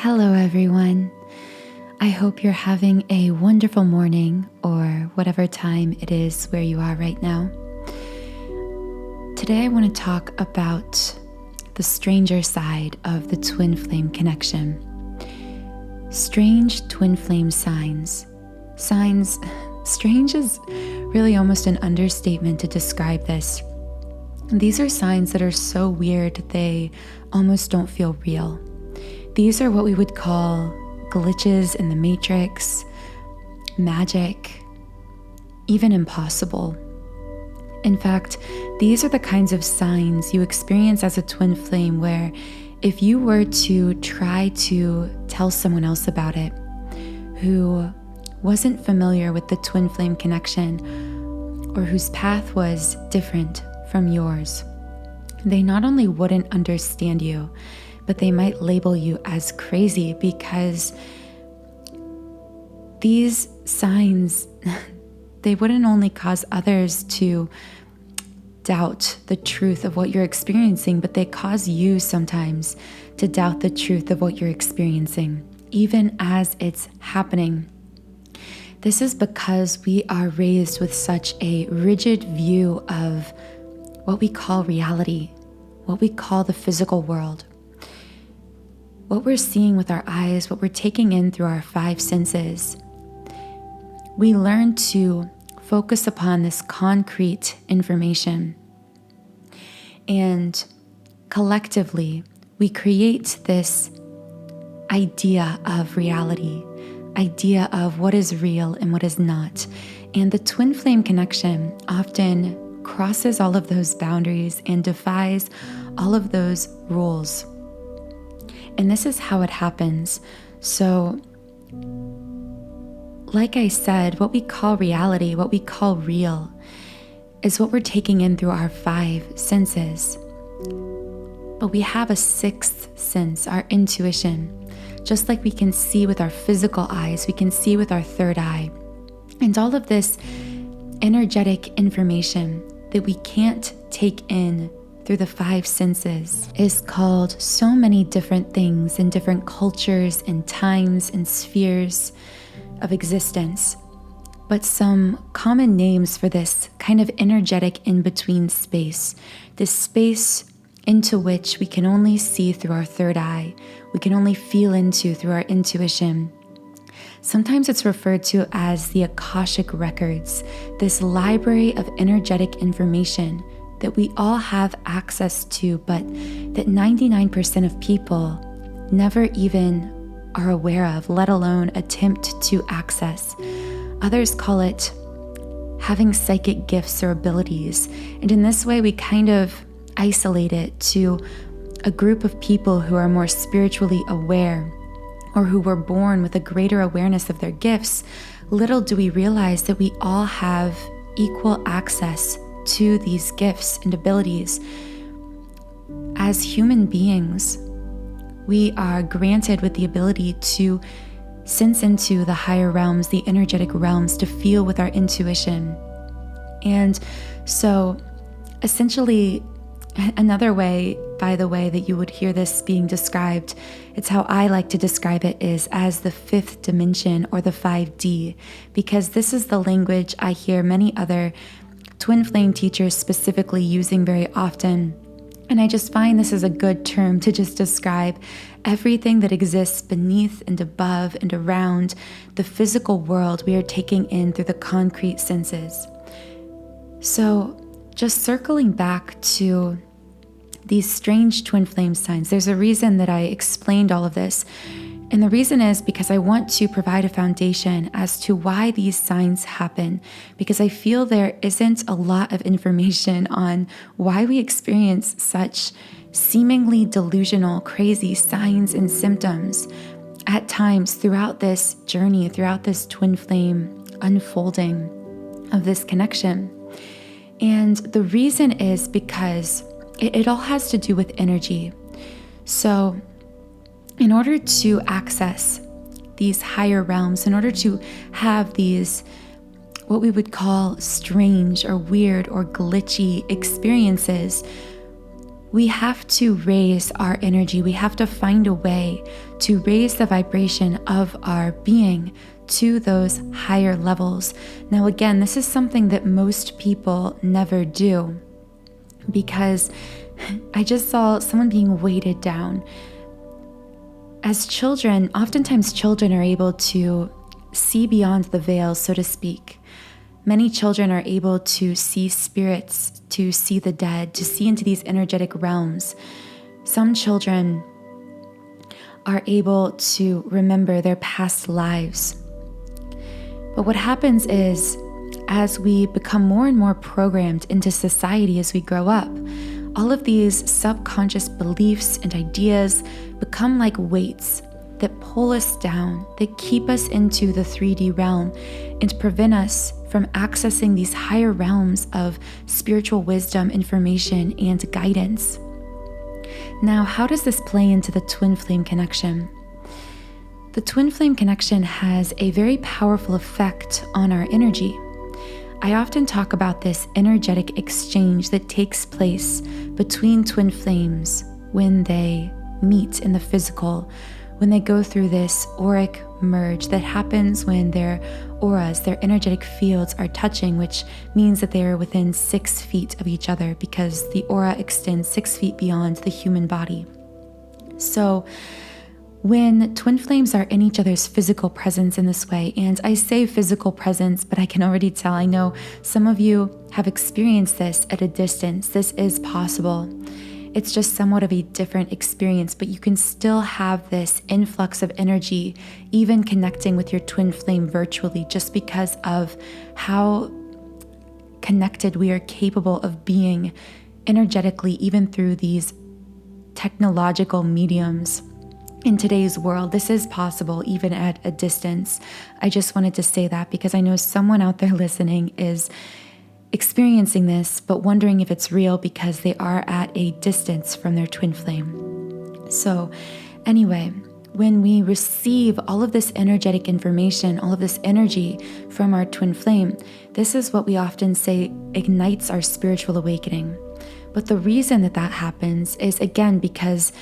Hello, everyone. I hope you're having a wonderful morning or whatever time it is where you are right now. Today, I want to talk about the stranger side of the twin flame connection. Strange twin flame signs. Strange is really almost an understatement to describe this. These are signs that are so weird they almost don't feel real. These are what we would call glitches in the matrix, magic, even impossible. In fact, these are the kinds of signs you experience as a twin flame where if you were to try to tell someone else about it who wasn't familiar with the twin flame connection or whose path was different from yours, they not only wouldn't understand you, but they might label you as crazy because these signs, they wouldn't only cause others to doubt the truth of what you're experiencing, but they cause you sometimes to doubt the truth of what you're experiencing, even as it's happening. This is because we are raised with such a rigid view of what we call reality, what we call the physical world. What we're seeing with our eyes, what we're taking in through our five senses. We learn to focus upon this concrete information. And collectively, we create this idea of reality, idea of what is real and what is not. And the twin flame connection often crosses all of those boundaries and defies all of those rules. And this is how it happens. So, like I said, what we call reality, what we call real, is what we're taking in through our five senses. But we have a sixth sense, our intuition. Just like we can see with our physical eyes, we can see with our third eye. And all of this energetic information that we can't take in through the five senses is called so many different things in different cultures and times and spheres of existence. But some common names for this kind of energetic in-between space, this space into which we can only see through our third eye, we can only feel into through our intuition. Sometimes it's referred to as the Akashic Records, this library of energetic information that we all have access to, but that 99% of people never even are aware of, let alone attempt to access. Others call it having psychic gifts or abilities. And in this way, we kind of isolate it to a group of people who are more spiritually aware or who were born with a greater awareness of their gifts. Little do we realize that we all have equal access to these gifts and abilities. As human beings, we are granted with the ability to sense into the higher realms, the energetic realms, to feel with our intuition. And so essentially, another way, by the way, that you would hear this being described, it's how I like to describe it, is as the fifth dimension or the 5D, because this is the language I hear many other twin flame teachers specifically using very often. And I just find this is a good term to just describe everything that exists beneath and above and around the physical world we are taking in through the concrete senses. So just circling back to these strange twin flame signs, there's a reason that I explained all of this. And the reason is because I want to provide a foundation as to why these signs happen, because I feel there isn't a lot of information on why we experience such seemingly delusional, crazy signs and symptoms at times throughout this journey, throughout this twin flame unfolding of this connection. And the reason is because it all has to do with energy. So in order to access these higher realms, in order to have these what we would call strange or weird or glitchy experiences, we have to raise our energy. We have to find a way to raise the vibration of our being to those higher levels. Now, again, this is something that most people never do, because I just saw someone being weighted down. As children, oftentimes children are able to see beyond the veil, so to speak. Many children are able to see spirits, to see the dead, to see into these energetic realms. Some children are able to remember their past lives. But what happens is, as we become more and more programmed into society as we grow up, all of these subconscious beliefs and ideas become like weights that pull us down, that keep us into the 3D realm and prevent us from accessing these higher realms of spiritual wisdom, information, and guidance. Now, how does this play into the twin flame connection? The twin flame connection has a very powerful effect on our energy. I often talk about this energetic exchange that takes place between twin flames when they meet in the physical, when they go through this auric merge that happens when their auras, their energetic fields are touching, which means that they are within 6 feet of each other, because the aura extends 6 feet beyond the human body. So when twin flames are in each other's physical presence in this way, and I say physical presence, but I can already tell, I know some of you have experienced this at a distance. This is possible. It's just somewhat of a different experience, but you can still have this influx of energy, even connecting with your twin flame virtually, just because of how connected we are capable of being energetically, even through these technological mediums. In today's world, this is possible even at a distance. I just wanted to say that because I know someone out there listening is experiencing this, but wondering if it's real because they are at a distance from their twin flame. So anyway, when we receive all of this energetic information, all of this energy from our twin flame, this is what we often say ignites our spiritual awakening. But the reason that happens is, again, because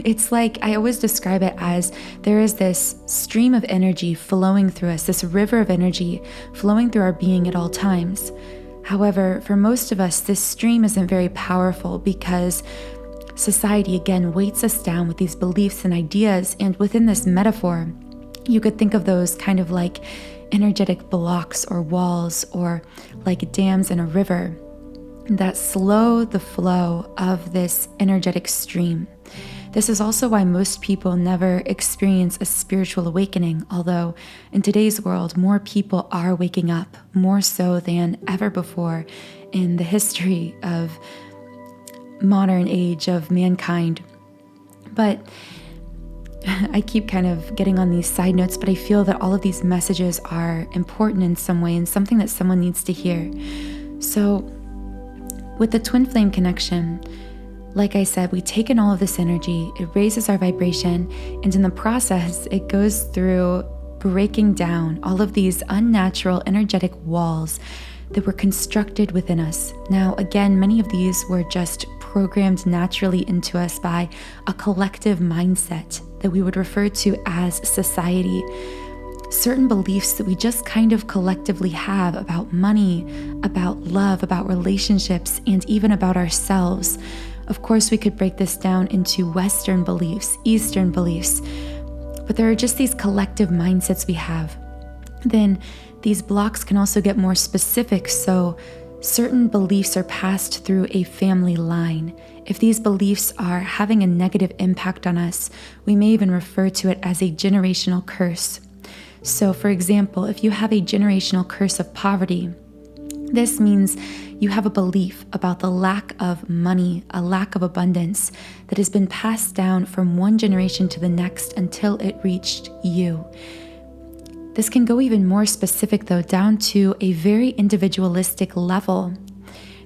it's like, I always describe it as there is this stream of energy flowing through us, this river of energy flowing through our being at all times. However, for most of us, this stream isn't very powerful because society, again, weights us down with these beliefs and ideas. And within this metaphor, you could think of those kind of like energetic blocks or walls, or like dams in a river that slow the flow of this energetic stream. This is also why most people never experience a spiritual awakening, although in today's world, more people are waking up, more so than ever before in the history of modern age of mankind. But I keep kind of getting on these side notes, but I feel that all of these messages are important in some way and something that someone needs to hear. So with the twin flame connection, like I said, we take in all of this energy, it raises our vibration, and in the process, it goes through breaking down all of these unnatural energetic walls that were constructed within us. Now, again, many of these were just programmed naturally into us by a collective mindset that we would refer to as society. Certain beliefs that we just kind of collectively have about money, about love, about relationships, and even about ourselves. Of course, we could break this down into Western beliefs, Eastern beliefs, but there are just these collective mindsets we have. Then these blocks can also get more specific, so certain beliefs are passed through a family line. If these beliefs are having a negative impact on us, we may even refer to it as a generational curse. So, for example, if you have a generational curse of poverty, this means you have a belief about the lack of money, a lack of abundance that has been passed down from one generation to the next until it reached you. This can go even more specific, though, down to a very individualistic level.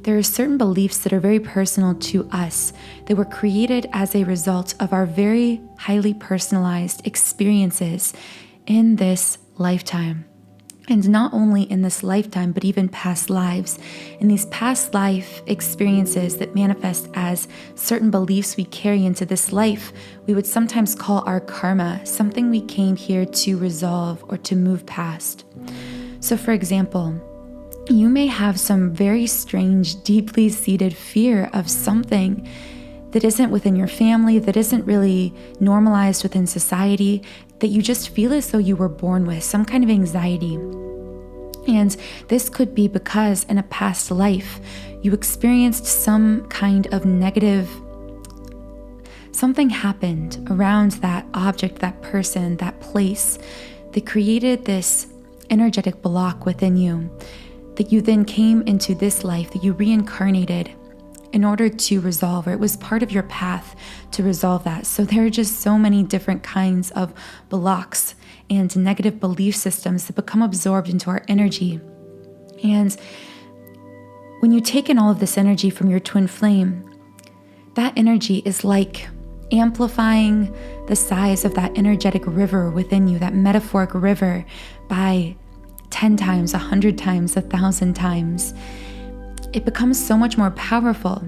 There are certain beliefs that are very personal to us that were created as a result of our very highly personalized experiences in this lifetime. And not only in this lifetime, but even past lives. In these past life experiences that manifest as certain beliefs we carry into this life, we would sometimes call our karma, something we came here to resolve or to move past. So for example, you may have some very strange, deeply seated fear of something that isn't within your family, that isn't really normalized within society, that you just feel as though you were born with, some kind of anxiety. And this could be because in a past life, you experienced some kind of negative, something happened around that object, that person, that place that created this energetic block within you, that you then came into this life, that you reincarnated in order to resolve, or it was part of your path to resolve that. So there are just so many different kinds of blocks and negative belief systems that become absorbed into our energy. And when you take in all of this energy from your twin flame, that energy is like amplifying the size of that energetic river within you, that metaphoric river, by 10 times, 100 times, 1,000 times. It becomes so much more powerful,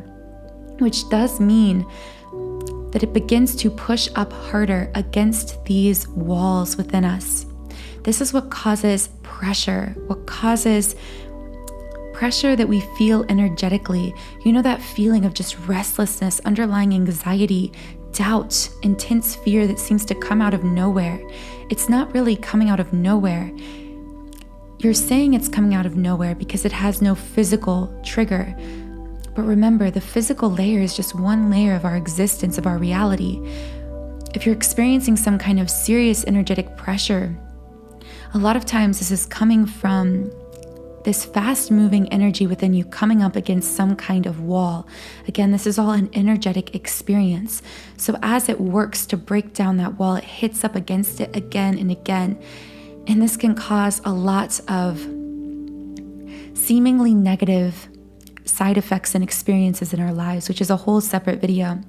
which does mean that it begins to push up harder against these walls within us. This is what causes pressure, that we feel energetically. You know, that feeling of just restlessness, underlying anxiety, doubt, intense fear that seems to come out of nowhere. It's not really coming out of nowhere. You're saying it's coming out of nowhere because it has no physical trigger. But remember, the physical layer is just one layer of our existence, of our reality. If you're experiencing some kind of serious energetic pressure, a lot of times this is coming from this fast-moving energy within you coming up against some kind of wall. Again, this is all an energetic experience. So as it works to break down that wall, it hits up against it again and again. And this can cause a lot of seemingly negative side effects and experiences in our lives, which is a whole separate video.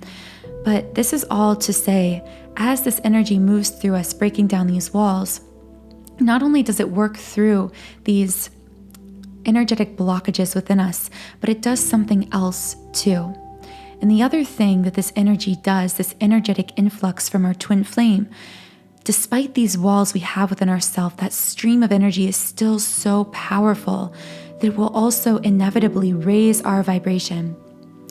But this is all to say, as this energy moves through us, breaking down these walls, not only does it work through these energetic blockages within us, but it does something else too. And the other thing that this energy does, this energetic influx from our twin flame, despite these walls we have within ourselves, that stream of energy is still so powerful that it will also inevitably raise our vibration.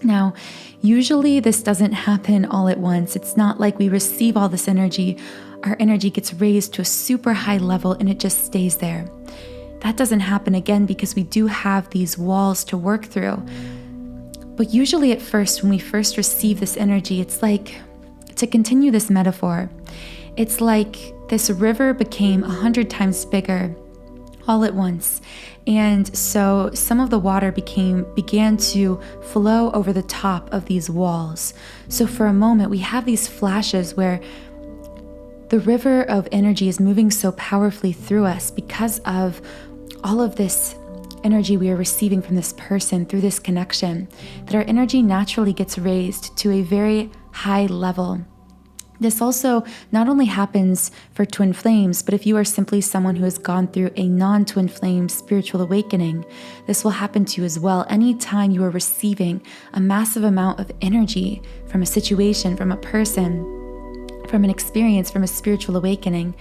Now, usually this doesn't happen all at once. It's not like we receive all this energy, our energy gets raised to a super high level and it just stays there. That doesn't happen, again, because we do have these walls to work through. But usually at first, when we first receive this energy, it's like, to continue this metaphor, it's like this river became 100 times bigger all at once. And so some of the water began to flow over the top of these walls. So for a moment, we have these flashes where the river of energy is moving so powerfully through us because of all of this energy we are receiving from this person through this connection, that our energy naturally gets raised to a very high level. This also not only happens for twin flames, but if you are simply someone who has gone through a non-twin flame spiritual awakening, this will happen to you as well. Anytime you are receiving a massive amount of energy from a situation, from a person, from an experience, from a spiritual awakening,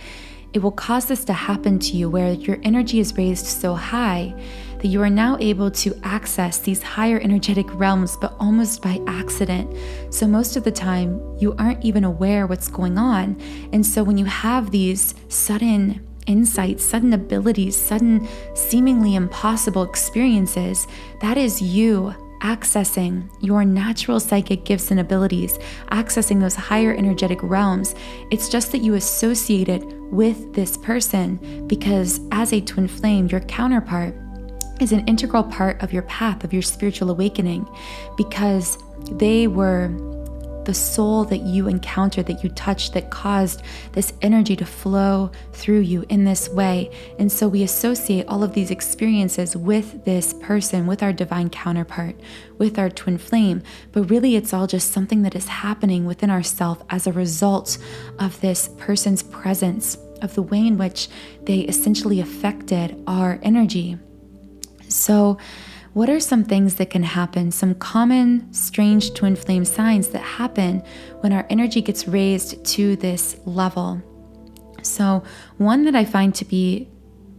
it will cause this to happen to you where your energy is raised so high that you are now able to access these higher energetic realms, but almost by accident. So most of the time, you aren't even aware what's going on. And so when you have these sudden insights, sudden abilities, sudden seemingly impossible experiences, that is you accessing your natural psychic gifts and abilities, accessing those higher energetic realms. It's just that you associate it with this person because as a twin flame, your counterpart is an integral part of your path, of your spiritual awakening, because they were the soul that you encountered, that you touched, that caused this energy to flow through you in this way. And so we associate all of these experiences with this person, with our divine counterpart, with our twin flame. But really, it's all just something that is happening within ourselves as a result of this person's presence of the way in which they essentially affected our energy. So what are some things that can happen, some common strange twin flame signs that happen when our energy gets raised to this level? So one that I find to be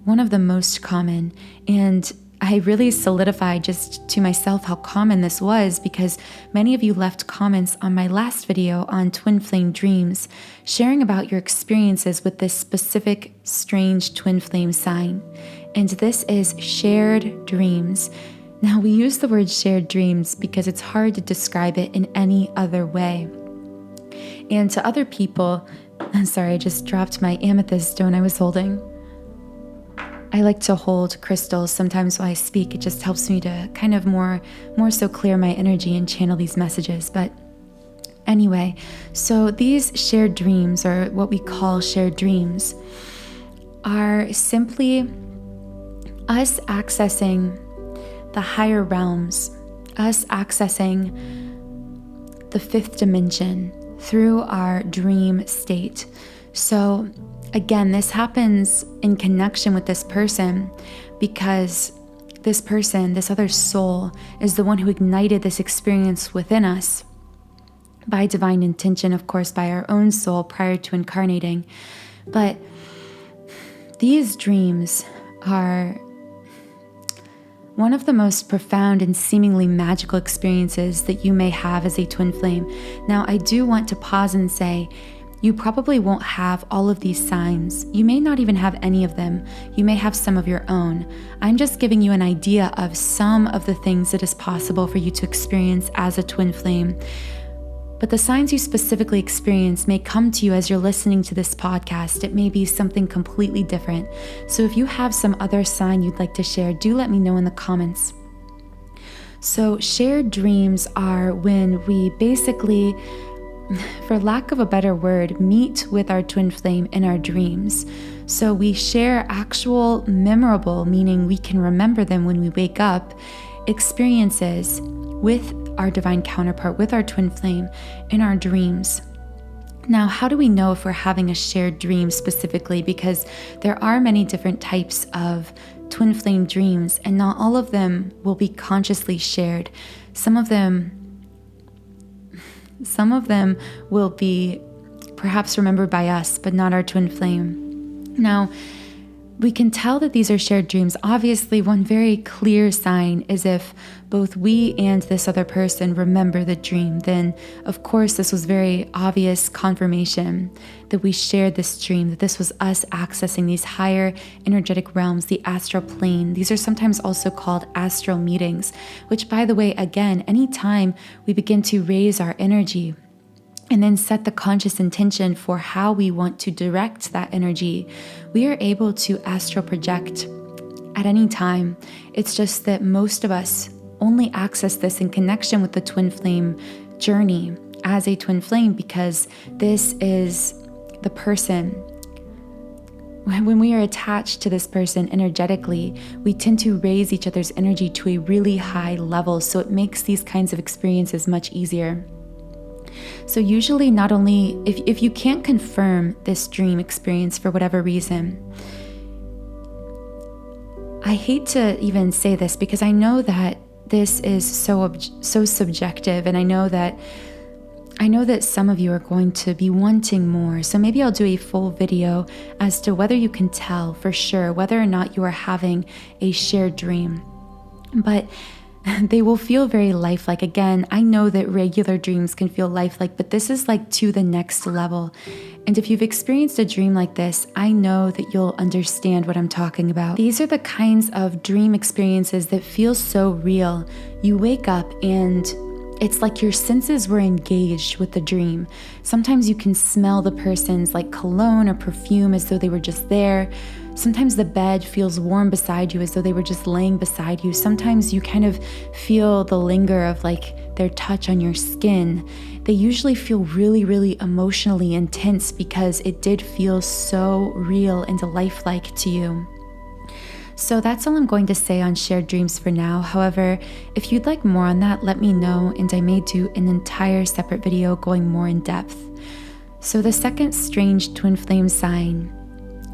one of the most common, and I really solidified just to myself how common this was because many of you left comments on my last video on twin flame dreams, sharing about your experiences with this specific strange twin flame sign. And this is shared dreams. Now, we use the word shared dreams because it's hard to describe it in any other way. And to other people, I'm sorry, I just dropped my amethyst stone I was holding. I like to hold crystals sometimes while I speak. It just helps me to kind of more so clear my energy and channel these messages. But anyway, so these shared dreams, or what we call shared dreams, are simply us accessing the higher realms, us accessing the fifth dimension through our dream state. So again, this happens in connection with this person because this person, this other soul, is the one who ignited this experience within us by divine intention, of course, by our own soul prior to incarnating. But these dreams are one of the most profound and seemingly magical experiences that you may have as a twin flame. Now, I do want to pause and say, you probably won't have all of these signs. You may not even have any of them. You may have some of your own. I'm just giving you an idea of some of the things that is possible for you to experience as a twin flame. But the signs you specifically experience may come to you as you're listening to this podcast. It may be something completely different. So if you have some other sign you'd like to share, do let me know in the comments. So shared dreams are when we basically, for lack of a better word, meet with our twin flame in our dreams. So we share actual memorable, meaning we can remember them when we wake up, experiences with our divine counterpart, with our twin flame in our dreams. Now, how do we know if we're having a shared dream specifically? Because there are many different types of twin flame dreams, and not all of them will be consciously shared. Some of them will be perhaps remembered by us, but not our twin flame. Now, we can tell that these are shared dreams. Obviously, one very clear sign is if both we and this other person remember the dream, then of course this was very obvious confirmation that we shared this dream, that this was us accessing these higher energetic realms, the astral plane. These are sometimes also called astral meetings, which, by the way, again, anytime we begin to raise our energy and then set the conscious intention for how we want to direct that energy, we are able to astral project at any time. It's just that most of us only access this in connection with the twin flame journey as a twin flame, because this is the person. When we are attached to this person energetically, we tend to raise each other's energy to a really high level, so it makes these kinds of experiences much easier. So usually, not only if you can't confirm this dream experience for whatever reason, I hate to even say this because I know that this is so subjective, and I know that some of you are going to be wanting more. So maybe I'll do a full video as to whether you can tell for sure whether or not you are having a shared dream. But they will feel very lifelike. Again, I know that regular dreams can feel lifelike, but this is like to the next level. And if you've experienced a dream like this, I know that you'll understand what I'm talking about. These are the kinds of dream experiences that feel so real. You wake up and it's like your senses were engaged with the dream. Sometimes you can smell the person's like cologne or perfume as though they were just there. Sometimes the bed feels warm beside you as though they were just laying beside you. Sometimes you kind of feel the linger of like their touch on your skin. They usually feel really, really emotionally intense because it did feel so real and lifelike to you. So that's all I'm going to say on shared dreams for now. However, if you'd like more on that, let me know, and I may do an entire separate video going more in depth. So the second strange twin flame sign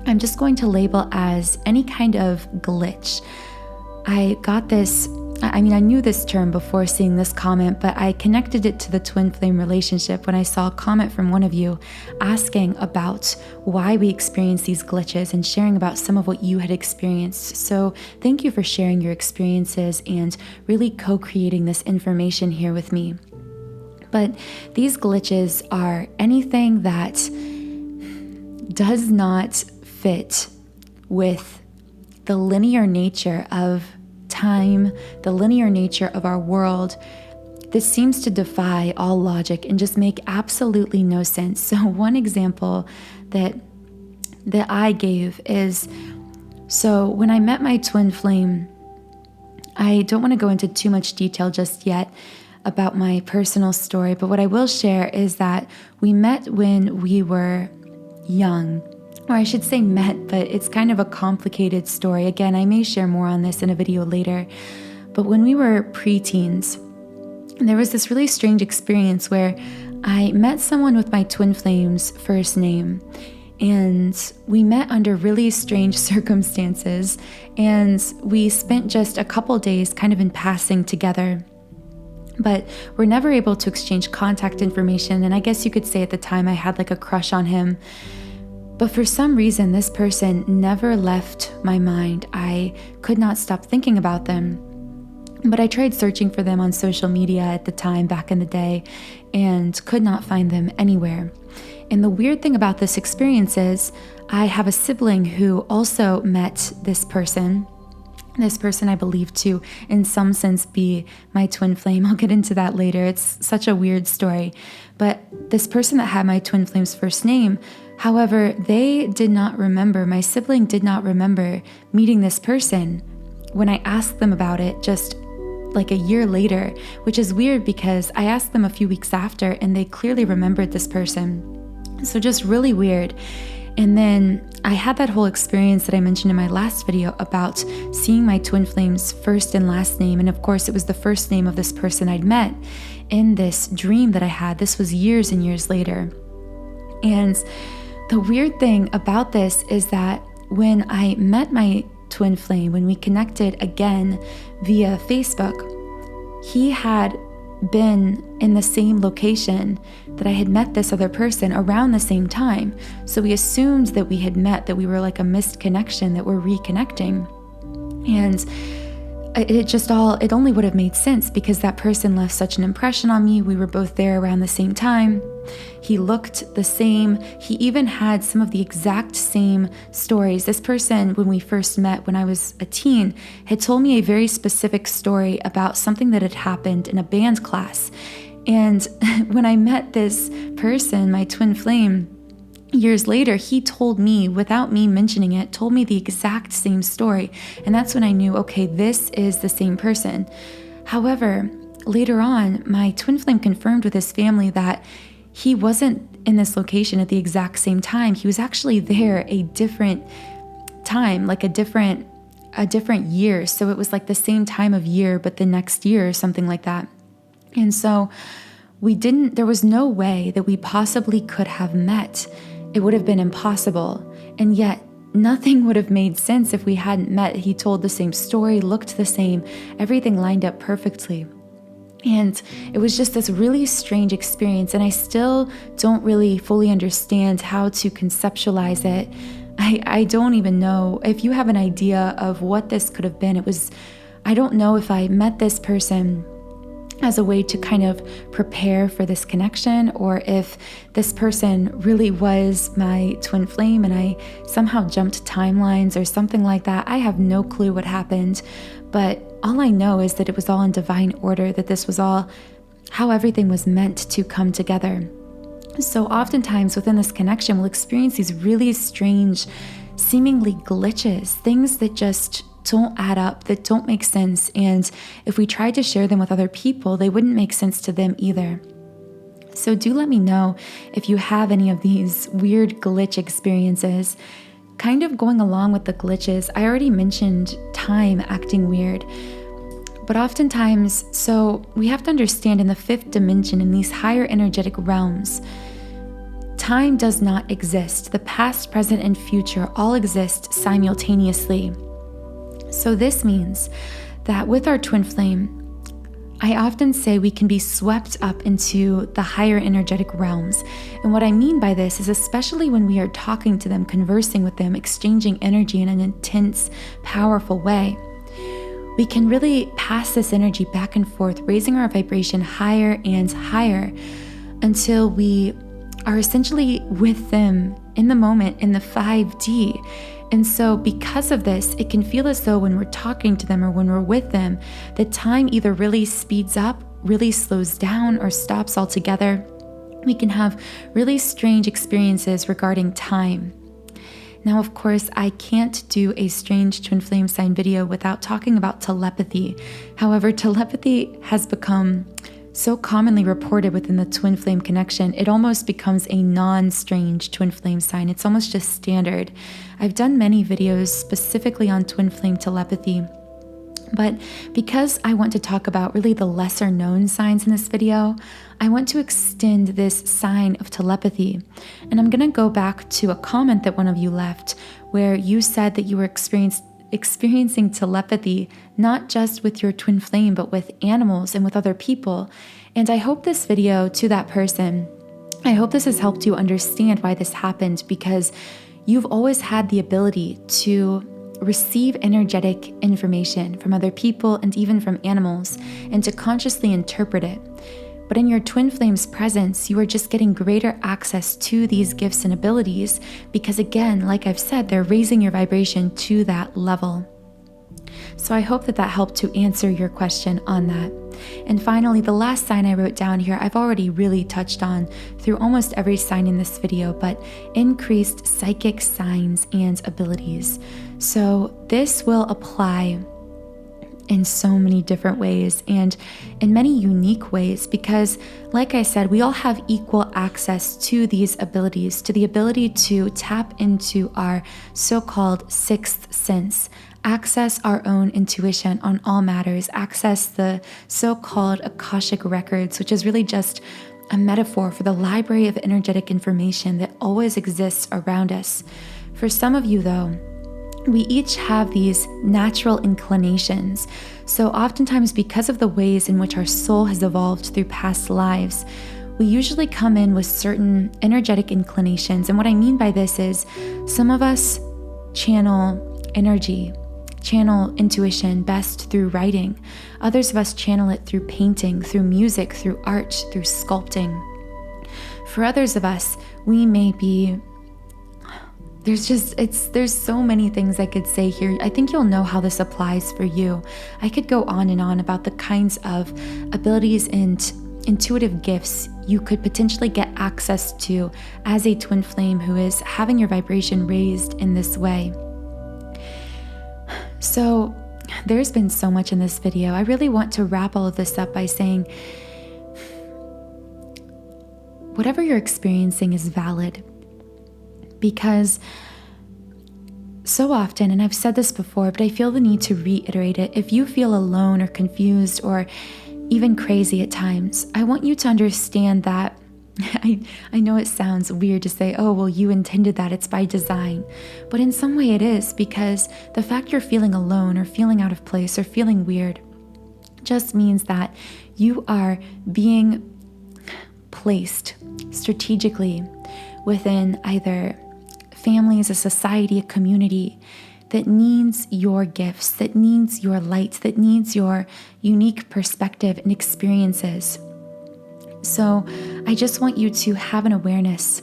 I'm just going to label as any kind of glitch. I got this, I knew this term before seeing this comment, but I connected it to the twin flame relationship when I saw a comment from one of you asking about why we experience these glitches and sharing about some of what you had experienced. So thank you for sharing your experiences and really co-creating this information here with me. But these glitches are anything that does not fit with the linear nature of time, the linear nature of our world. This seems to defy all logic and just make absolutely no sense. So one example that I gave is, so when I met my twin flame, I don't want to go into too much detail just yet about my personal story, but what I will share is that we met when we were young. Or I should say met, but it's kind of a complicated story. Again, I may share more on this in a video later. But when we were preteens, there was this really strange experience where I met someone with my twin flame's first name. And we met under really strange circumstances. And we spent just a couple days kind of in passing together. But we're never able to exchange contact information. And I guess you could say at the time I had like a crush on him. But for some reason, this person never left my mind. I could not stop thinking about them. But I tried searching for them on social media at the time, back in the day, and could not find them anywhere. And the weird thing about this experience is I have a sibling who also met this person. This person I believe to, in some sense, be my twin flame. I'll get into that later. It's such a weird story. But this person that had my twin flame's first name, however, they did not remember, my sibling did not remember meeting this person when I asked them about it just like a year later, which is weird because I asked them a few weeks after and they clearly remembered this person. So just really weird. And then I had that whole experience that I mentioned in my last video about seeing my twin flame's first and last name. And of course, it was the first name of this person I'd met in this dream that I had. This was years and years later. And the weird thing about this is that when I met my twin flame, when we connected again via Facebook, he had been in the same location that I had met this other person around the same time. So we assumed that we had met, that we were like a missed connection, that we're reconnecting. And it only would have made sense because that person left such an impression on me. We were both there around the same time. He looked the same. He even had some of the exact same stories. This person, when we first met, when I was a teen, had told me a very specific story about something that had happened in a band class. And when I met this person, my twin flame, years later, he told me, without me mentioning it, told me the exact same story. And that's when I knew, okay, this is the same person. However, later on, my twin flame confirmed with his family that he wasn't in this location at the exact same time. He was actually there a different time, like a different year. So it was like the same time of year, but the next year or something like that. And so there was no way that we possibly could have met. It would have been impossible. And yet nothing would have made sense if we hadn't met. He told the same story, looked the same, everything lined up perfectly. And it was just this really strange experience. And I still don't really fully understand how to conceptualize it. I don't even know if you have an idea of what this could have been. I don't know if I met this person as a way to kind of prepare for this connection, or if this person really was my twin flame and I somehow jumped timelines or something like that. I have no clue what happened, but all I know is that it was all in divine order, that this was all how everything was meant to come together. So oftentimes within this connection, we'll experience these really strange, seemingly glitches, things that just don't add up, that don't make sense. And if we tried to share them with other people, they wouldn't make sense to them either. So do let me know if you have any of these weird glitch experiences. Kind of going along with the glitches, I already mentioned time acting weird. But oftentimes, so we have to understand in the fifth dimension, in these higher energetic realms, time does not exist. The past, present, and future all exist simultaneously. So this means that with our twin flame, I often say we can be swept up into the higher energetic realms. And what I mean by this is especially when we are talking to them, conversing with them, exchanging energy in an intense, powerful way, we can really pass this energy back and forth, raising our vibration higher and higher until we are essentially with them in the moment in the 5D. And so because of this, it can feel as though when we're talking to them or when we're with them, the time either really speeds up, really slows down, or stops altogether. We can have really strange experiences regarding time. Now, of course, I can't do a strange twin flame sign video without talking about telepathy. However, telepathy has become so commonly reported within the twin flame connection, it almost becomes a non-strange twin flame sign. It's almost just standard. I've done many videos specifically on twin flame telepathy, but because I want to talk about really the lesser known signs in this video, I want to extend this sign of telepathy. And I'm going to go back to a comment that one of you left where you said that you were experiencing telepathy, not just with your twin flame, but with animals and with other people. And I hope this video to that person, I hope this has helped you understand why this happened, because you've always had the ability to receive energetic information from other people and even from animals, and to consciously interpret it. But in your twin flame's presence, you are just getting greater access to these gifts and abilities because, again, like I've said, they're raising your vibration to that level. So I hope that helped to answer your question on that. And finally, the last sign I wrote down here, I've already really touched on through almost every sign in this video, but increased psychic signs and abilities. So this will apply in so many different ways and in many unique ways because, like I said, we all have equal access to these abilities, to the ability to tap into our so-called sixth sense, access our own intuition on all matters, access the so-called Akashic records, which is really just a metaphor for the library of energetic information that always exists around us. For some of you, though, we each have these natural inclinations. So oftentimes, because of the ways in which our soul has evolved through past lives, we usually come in with certain energetic inclinations. And what I mean by this is some of us channel energy, channel intuition best through writing. Others of us channel it through painting, through music, through art, through sculpting. For others of us, we may be there's so many things I could say here. I think you'll know how this applies for you. I could go on and on about the kinds of abilities and intuitive gifts you could potentially get access to as a twin flame who is having your vibration raised in this way. So there's been so much in this video. I really want to wrap all of this up by saying whatever you're experiencing is valid. Because so often, and I've said this before, but I feel the need to reiterate it, if you feel alone or confused or even crazy at times, I want you to understand that I know it sounds weird to say, oh, well, you intended that, it's by design. But in some way it is, because the fact you're feeling alone or feeling out of place or feeling weird just means that you are being placed strategically within either families, a society, a community that needs your gifts, that needs your light, that needs your unique perspective and experiences. So I just want you to have an awareness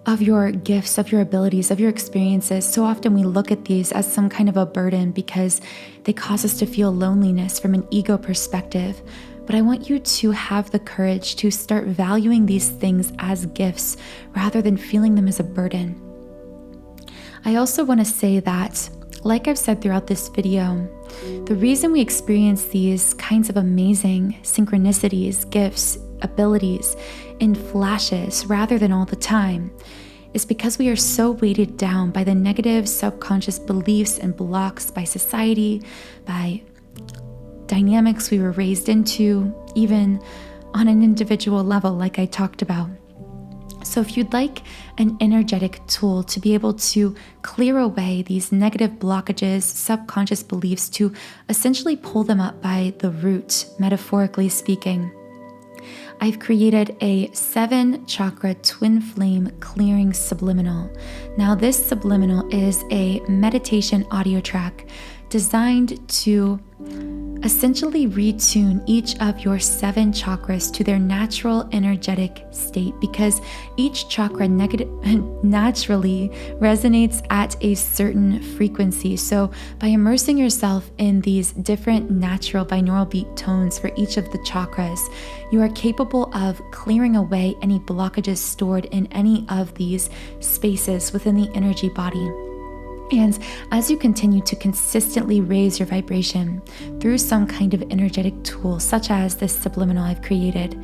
of your gifts, of your abilities, of your experiences. So often we look at these as some kind of a burden because they cause us to feel loneliness from an ego perspective. But I want you to have the courage to start valuing these things as gifts rather than feeling them as a burden. I also want to say that, like I've said throughout this video, the reason we experience these kinds of amazing synchronicities, gifts, abilities in flashes rather than all the time is because we are so weighted down by the negative subconscious beliefs and blocks by society, by dynamics we were raised into, even on an individual level, like I talked about. So So if you'd like an energetic tool to be able to clear away these negative blockages, subconscious beliefs, to essentially pull them up by the root, metaphorically speaking, I've created a 7-chakra twin flame clearing subliminal. Now, this subliminal is a meditation audio track designed to essentially retune each of your 7 chakras to their natural energetic state, because each chakra naturally resonates at a certain frequency. So by immersing yourself in these different natural binaural beat tones for each of the chakras, you are capable of clearing away any blockages stored in any of these spaces within the energy body. And as you continue to consistently raise your vibration through some kind of energetic tool, such as this subliminal I've created,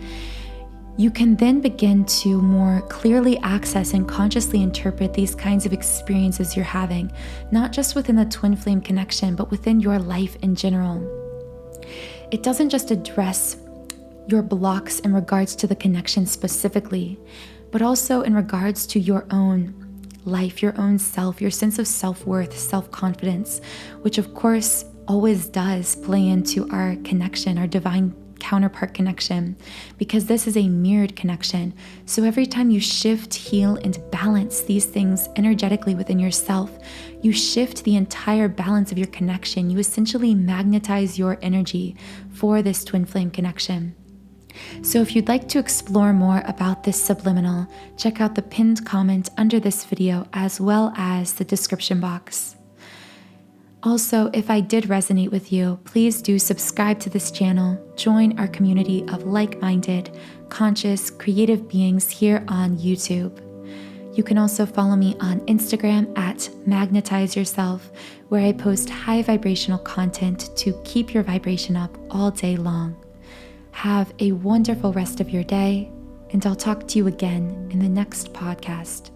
you can then begin to more clearly access and consciously interpret these kinds of experiences you're having, not just within the twin flame connection, but within your life in general. It doesn't just address your blocks in regards to the connection specifically, but also in regards to your own life, your own self, your sense of self-worth, self-confidence, which of course always does play into our connection, our divine counterpart connection, because this is a mirrored connection. So every time you shift, heal, and balance these things energetically within yourself, you shift the entire balance of your connection. You essentially magnetize your energy for this twin flame connection. So if you'd like to explore more about this subliminal, check out the pinned comment under this video as well as the description box. Also, if I did resonate with you, please do subscribe to this channel, join our community of like-minded, conscious, creative beings here on YouTube. You can also follow me on Instagram at Magnetize Yourself, where I post high vibrational content to keep your vibration up all day long. Have a wonderful rest of your day, and I'll talk to you again in the next podcast.